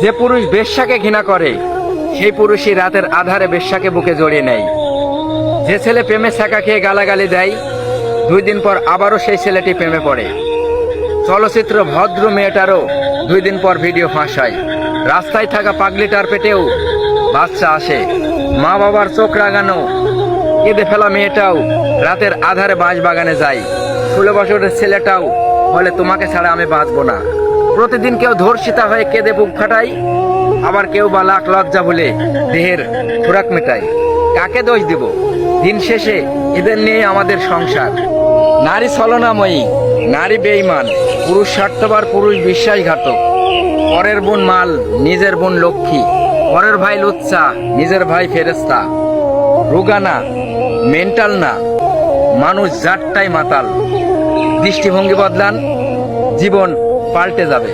যে পুরুষ বেশ্যাকে ঘৃণা করে সেই পুরুষই রাতের আধারে বেশ্যাকে বুকে জড়িয়ে নেয়। যে ছেলে প্রেমে ছ্যাঁকা খেয়ে গালাগালি দেয় 2 দিন পর আবারও সেই ছেলেটি প্রেমে পড়ে। চলচ্চিত্র ভদ্র মেয়েটারও 2 দিন পর ভিডিও ফাঁস হয়। রাস্তায় থাকা পাগলিটার পেটেও বাচ্চা আসে। মা বাবার চোখ রাগানো কেঁদে ফেলা মেয়েটাও রাতের আধারে বাঁশবাগানে যায়। 16 বছরের ছেলেটাও বলে তোমাকে ছাড়া আমি বাঁচবো না। প্রতিদিন কেউ ধর্ষিতা হয়ে কেঁদে বুক ফাটায়, আবার কেউ বা লাখ লজ্জা বলে দেহের খোরাক মেটায়। কাকে দোষ দিব? দিন শেষে এদের নিয়ে আমাদের সংসার। নারী ছলনাময়ী, নারী বেঈমান, পুরুষ স্বার্থপর, পুরুষ বিশ্বাসঘাতক। পরের বোন মাল, নিজের বোন লক্ষ্মী। পরের ভাই লুচ্চা, নিজের ভাই ফেরেস্তা। রোগা না, মেন্টাল না, মানুষ জাতটাই মাতাল। দৃষ্টিভঙ্গি বদলান, জীবন পাল্টে যাবে।